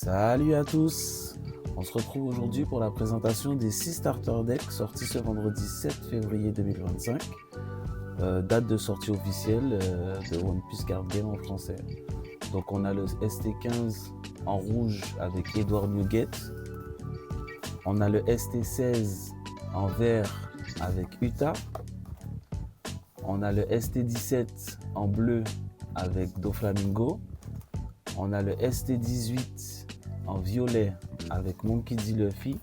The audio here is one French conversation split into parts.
Salut à tous. On se retrouve aujourd'hui pour la présentation des 6 starter decks sortis ce vendredi 7 février 2025. Date de sortie officielle de One Piece Card Game en français. Donc on a le ST15 en rouge avec Edward Newgate. On a le ST16 en vert avec Uta. On a le ST17 en bleu avec Doflamingo. On a le ST18 en violet avec Monkey D. Luffy.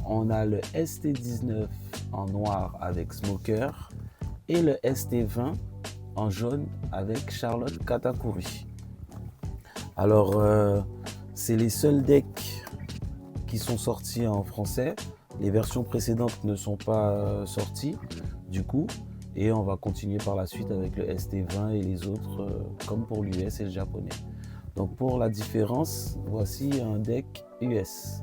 On a le ST19 en noir avec Smoker. Et le ST20 en jaune avec Charlotte Katakuri. Alors, c'est les seuls decks qui sont sortis en français. Les versions précédentes ne sont pas sorties, du coup. Et on va continuer par la suite avec le ST20 et les autres, comme pour l'US et le japonais. Donc pour la différence, voici un deck US.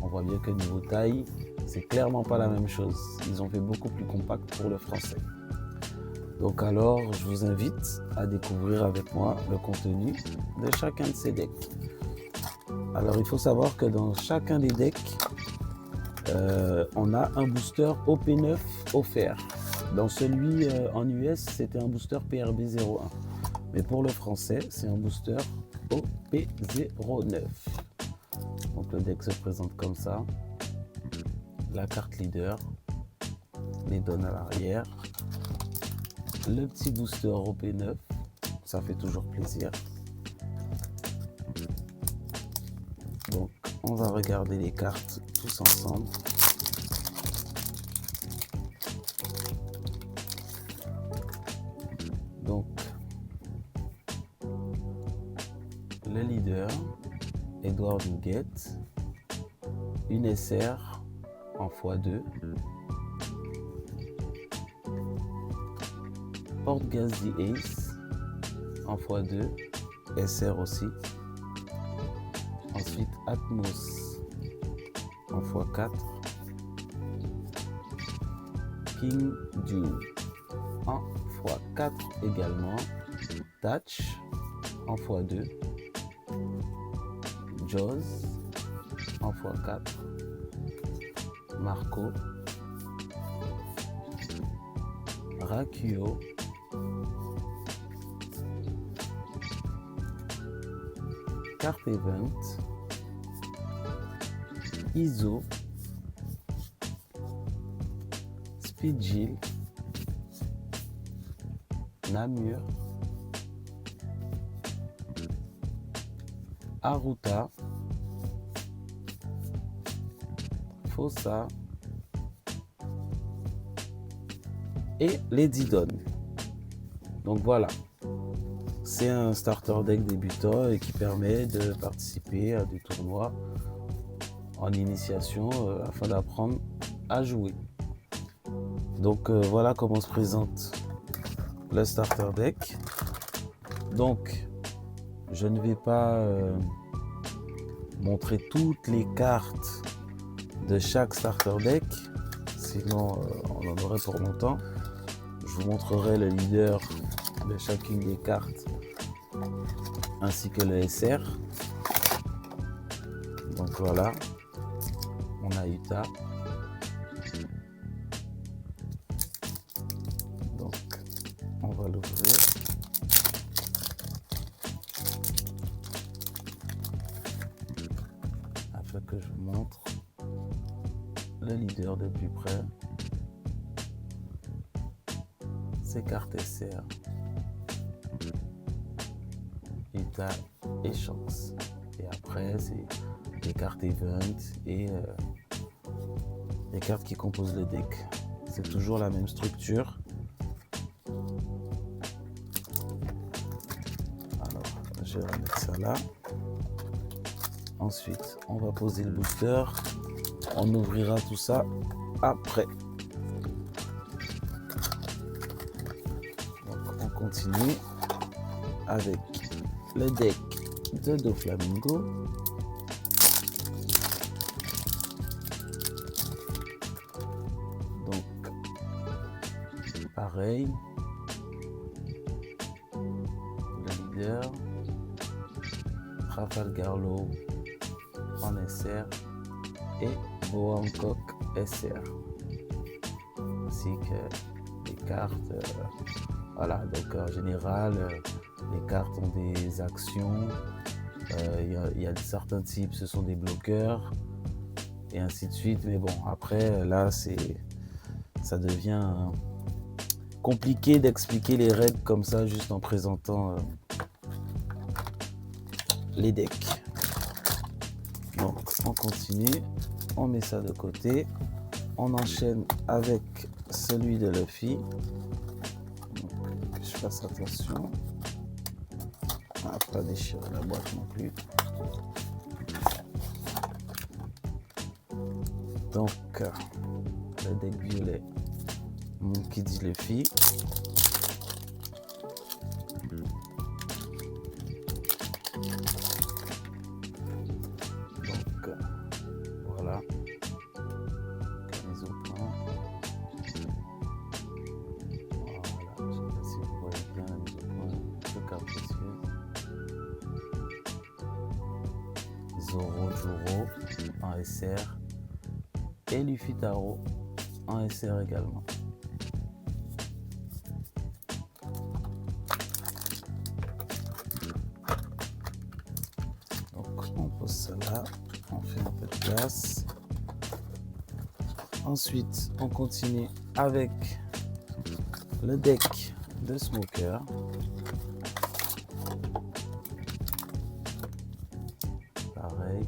On voit bien que niveau taille, c'est clairement pas la même chose. Ils ont fait beaucoup plus compact pour le français. Donc alors, je vous invite à découvrir avec moi le contenu de chacun de ces decks. Alors il faut savoir que dans chacun des decks, on a un booster OP9 offert. Dans celui en US, c'était un booster PRB01. Mais pour le français, c'est un booster OP09. Donc le deck se présente comme ça. La carte leader, les donnes à l'arrière. Le petit booster OP9, ça fait toujours plaisir. Donc on va regarder les cartes tous ensemble. Donc le leader, Edward Newgate, une SR en x2, Portgas the Ace en x2, SR aussi. Ensuite Atmos en x4, King Dune en x4 également, Touch en x2, Jaws en x4, Marco, Rakuyo, Carte Event, Iso, Speedjill, Namur, Aruta, Fossa et Lady Dawn. Donc voilà, c'est un starter deck débutant et qui permet de participer à des tournois en initiation afin d'apprendre à jouer. Donc voilà comment se présente le starter deck. Donc je ne vais pas montrer toutes les cartes de chaque starter deck, sinon on en aurait pour longtemps. Je vous montrerai le leader de chacune des cartes ainsi que le SR. Donc voilà, on a Uta. Donc on va l'ouvrir. Afin que je vous montre le leader de plus près. Ces cartes SR, Uta et Shanks. Et après, c'est les cartes Event et les cartes qui composent le deck. C'est toujours la même structure. Alors, je vais remettre ça là. Ensuite, on va poser le booster. On ouvrira tout ça après. Donc, on continue avec le deck de Doflamingo. Donc, pareil. Le leader, Trafalgar Law en SR et Boa Hancock SR, ainsi que les cartes. Voilà, donc en général, les cartes ont des actions. Il y a certains types, ce sont des bloqueurs et ainsi de suite. Mais bon, après, là, ça devient compliqué d'expliquer les règles comme ça, juste en présentant les decks. Donc, on continue, on met ça de côté, on enchaîne avec celui de Luffy. Donc, que je fasse attention à ne pas déchirer la boîte non plus. Donc, le deck violet, Monkey D. Luffy. Donc, voilà. Mise au point. Voilà, je ne sais pas si vous voyez bien la mise au point. Deux cartes précieuses. Zoro Juro en SR. Et Luffy Taro en SR également. Donc on pose ça là, on fait un peu de place. Ensuite on continue avec le deck de Smoker. Pareil.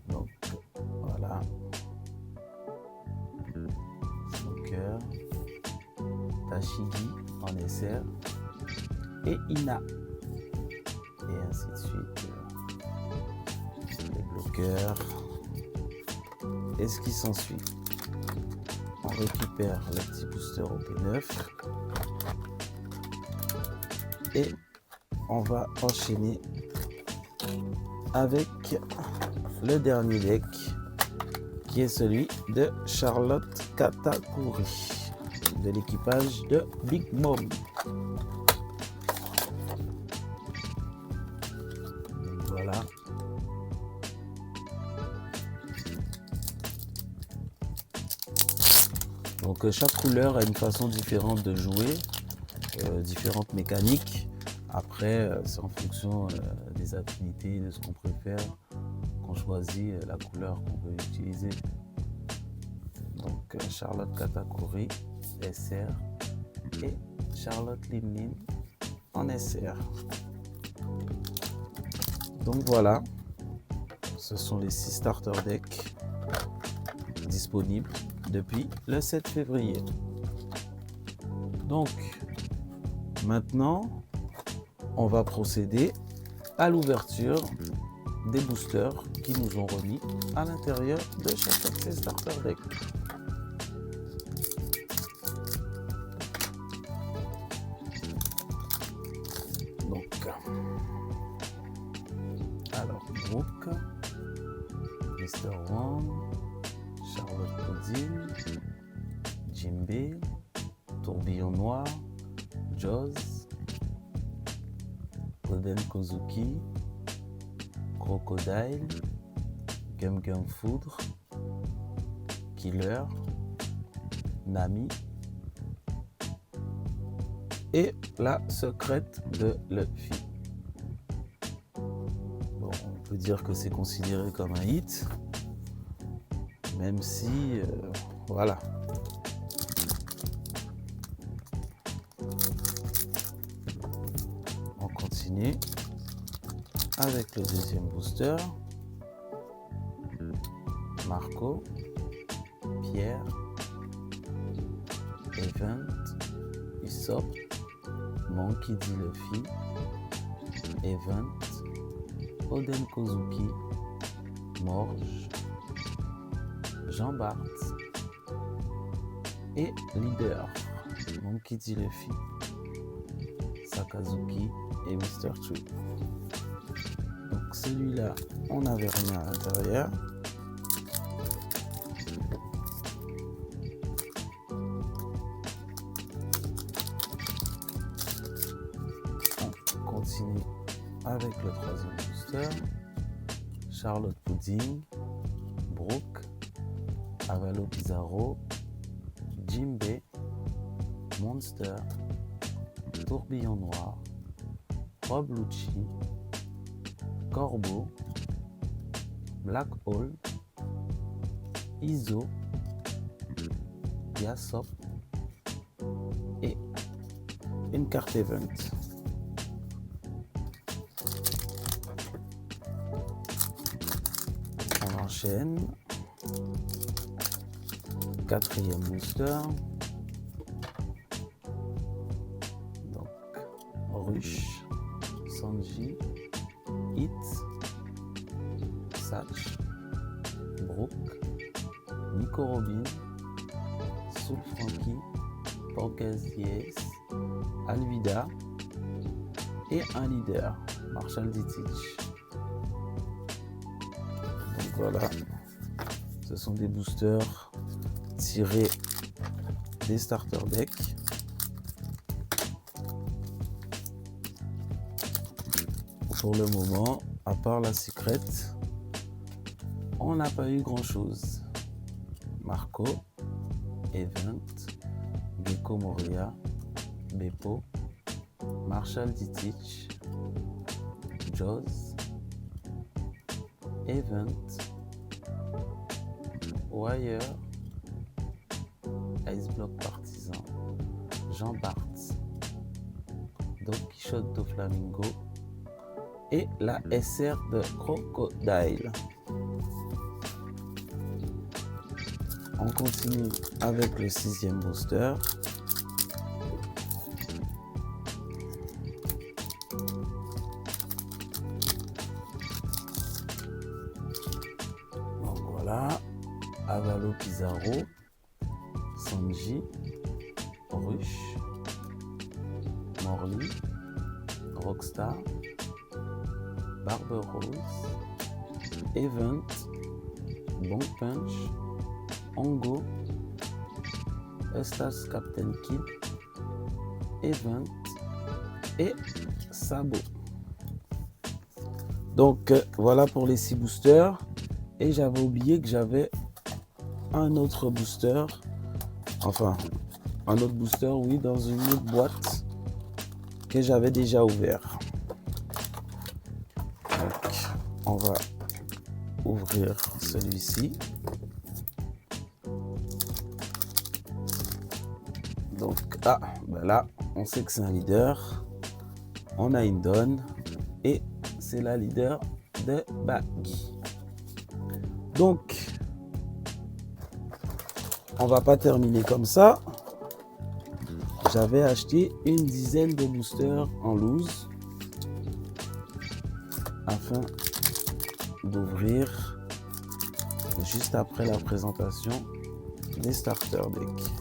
Donc voilà, Smoker, Tashigi en SR et Ina, et ainsi de suite. Les bloqueurs et ce qui s'ensuit. On récupère le petit booster au P9 et on va enchaîner avec le dernier deck qui est celui de Charlotte Katakuri de l'équipage de Big Mom. Donc voilà. Donc chaque couleur a une façon différente de jouer, différentes mécaniques. Après, c'est en fonction des affinités, de ce qu'on préfère, qu'on choisit la couleur qu'on veut utiliser. Donc Charlotte Katakuri, SR, et Charlotte Lim en SR. Donc voilà, ce sont les 6 starter decks disponibles depuis le 7 février. Donc maintenant, on va procéder à l'ouverture des boosters qui nous ont remis à l'intérieur de chacun de ces starter decks. Donc, alors Brooke, Mr. One, Charlotte Pudding, Jinbei, Tourbillon Noir, Jaws, Golden Kozuki, Crocodile, Gum Gum Foudre, Killer, Nami et la secrète de Luffy. Bon, on peut dire que c'est considéré comme un hit, même si, voilà. On continue avec le deuxième booster. Marco, Pierre, Event, Usopp, Monkey D. Luffy, Event, Oden Kozuki, Morge, Jean-Bart et Leader, Monkey D. Luffy, Sakazuki et Mr. Tree. Donc celui-là, on n'avait rien à l'intérieur. avec le troisième booster, Charlotte Pudding, Brooke, Avalo Pizarro, Jimbe, Monster, Tourbillon Noir, Rob Lucci, Corbeau, Black Hole, Iso, Yasop et une carte event. On enchaîne. Quatrième booster. Donc Rush, Sanji, Hit, Satch, Brooke, Nico Robin, Soul Frankie, Porgazies, Alvida et un leader, Marshall Ditich. Donc voilà, ce sont des boosters tirés des starter decks. Pour le moment, à part la secret, on n'a pas eu grand chose. Marco, Event, Gecko Moria, Beppo, Marshall Ditich, Jaws, Event, Wire, Iceblock Partisan, Jean Bart, Don Quichotte de Flamingo et la SR de Crocodile. On continue avec le sixième booster. Donc voilà, Avalo Pizarro, Sanji, Rush, Morley, Rockstar, Barber Rose, Event, Bon Punch, Ongo, Estas Captain Kid, Event et Sabo. Donc voilà pour les 6 boosters. Et j'avais oublié que j'avais un autre booster. Enfin, un autre booster, oui, dans une autre boîte que j'avais déjà ouvert. Donc, on va ouvrir celui-ci. Donc, ben là, on sait que c'est un leader. On a une donne. Et c'est la leader de Baggy. Donc, on va pas terminer comme ça. J'avais acheté une dizaine de boosters en loose afin d'ouvrir juste après la présentation des starter decks.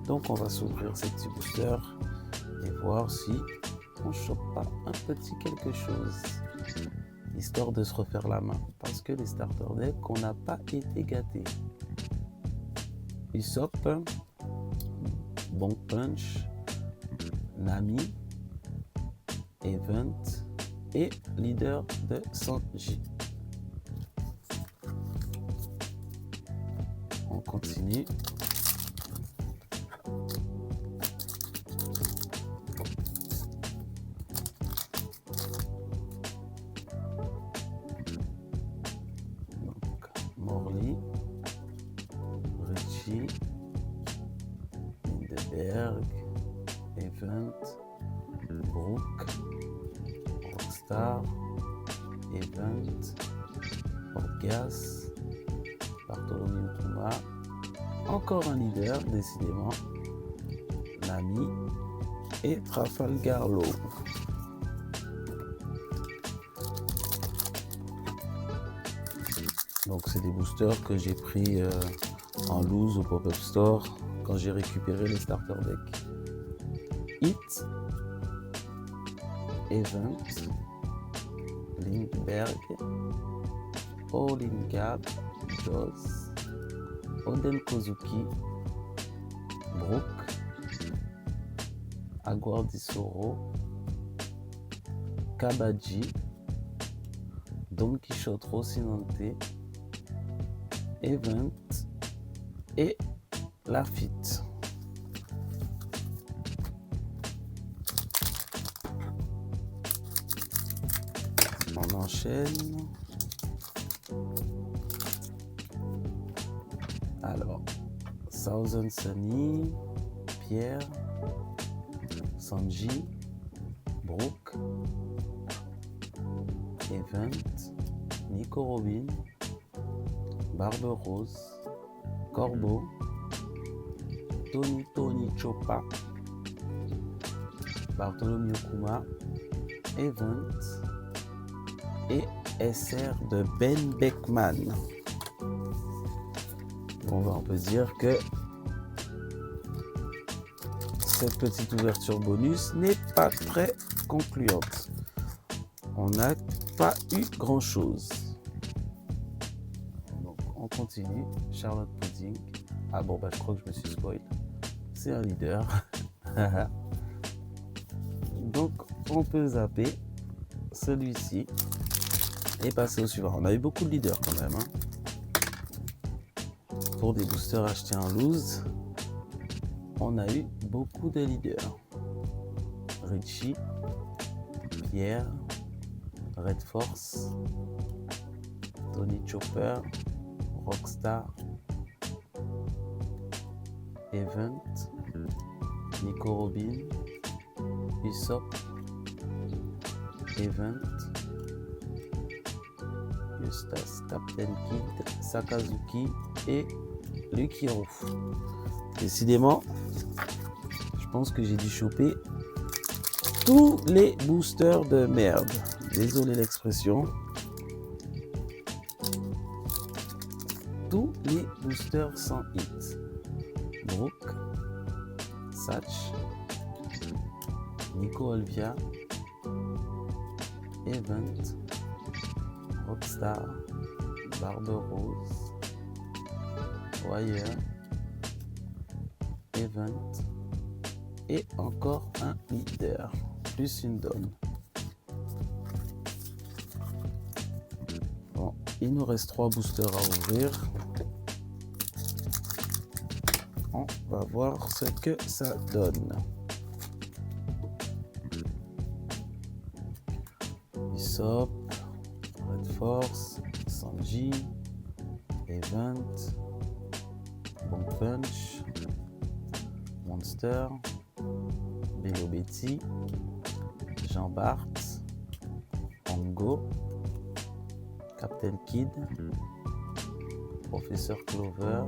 Donc on va s'ouvrir ces petits boosters et voir si on chope pas un petit quelque chose, histoire de se refaire la main, parce que les starter decks, on n'a pas été gâtés. Usopp, Bon Punch, Nami, Event et leader de Sanji. On continue. Donc, Morley, Richie, Lindeberg, Event, Brooke, Rockstar, Event, Orgas, Bartholomew Kuma, encore un leader, décidément, Nami et Trafalgar Law. Donc c'est des boosters que j'ai pris en loose au pop-up store quand j'ai récupéré les starter decks. Hit, Event, Lindbergh, Olingab, Jaws, Oden Kozuki, Brooke, Aguardisoro, Kabaji, Don Quichotte Rocinante, Event et Lafitte. On enchaîne. Alors, Thousand Sunny, Pierre, Sanji, Brooke, Event, Nico Robin, Barbe Rose, Corbeau, Tony Chopa, Bartholomew Kuma, Event et SR de Ben Beckman. Bon, on peut dire que cette petite ouverture bonus n'est pas très concluante. On n'a pas eu grand chose. Donc on continue. Charlotte Pudding. Ah bon, bah je crois que je me suis spoil. C'est un leader. Donc on peut zapper celui-ci et passer au suivant. On a eu beaucoup de leaders quand même. Pour des boosters achetés en loose, on a eu beaucoup de leaders. Richie, Pierre, Red Force, Tony Chopper, Rockstar, Event, Nico Robin, Usopp, Event, Eustace, Captain Kid, Sakazuki et Lucky Roof. Décidément, je pense que j'ai dû choper tous les boosters de merde. Désolé l'expression. Tous les boosters sans hit. Brooke, Satch, Nico Olvia, Event, Rockstar, Barbe Rose, Wire, Event et encore un leader, plus une donne. Bon, il nous reste 3 boosters à ouvrir. On va voir ce que ça donne. Usopp, Red Force, Sanji, Event, Bon Punch, Monster, Bello Betty, Jean Bart, Hongo, Captain Kid, Professeur Clover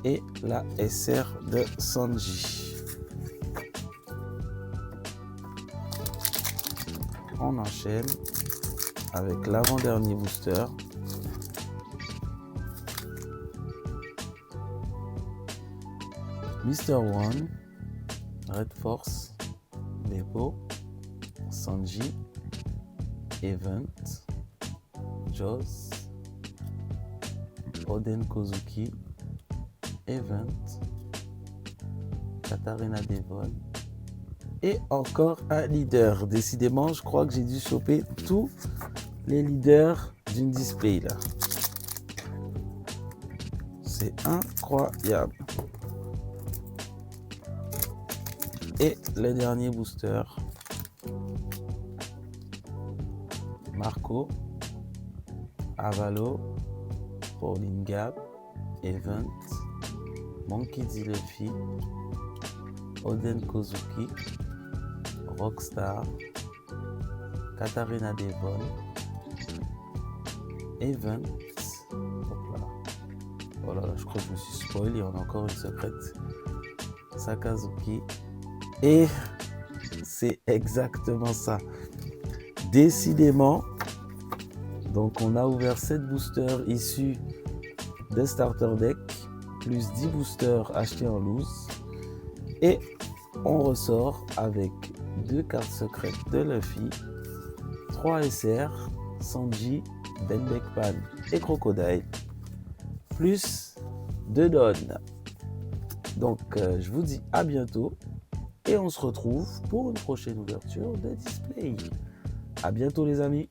et la SR de Sanji. On enchaîne avec l'avant-dernier booster. Mr. One, Red Force, Beppo, Sanji, Event, Joss, Oden Kozuki, Event, Katarina Devon et encore un leader. Décidément, je crois que j'ai dû choper tous les leaders d'une display là. C'est incroyable. Et le dernier booster, Marco, Avalo, Pauline Gab, Event, Monkey D. Luffy, Oden Kozuki, Rockstar, Katarina Devon, Event. Oh là là, je crois que je me suis spoilé, on a encore une secrète. Sakazuki. Et c'est exactement ça. Décidément, donc on a ouvert 7 boosters issus de Starter Deck, plus 10 boosters achetés en loose. Et on ressort avec 2 cartes secrètes de Luffy, 3 SR, Sanji, Ben Beckman et Crocodile, plus 2 donnes. Donc je vous dis à bientôt et on se retrouve pour une prochaine ouverture de display. À bientôt les amis.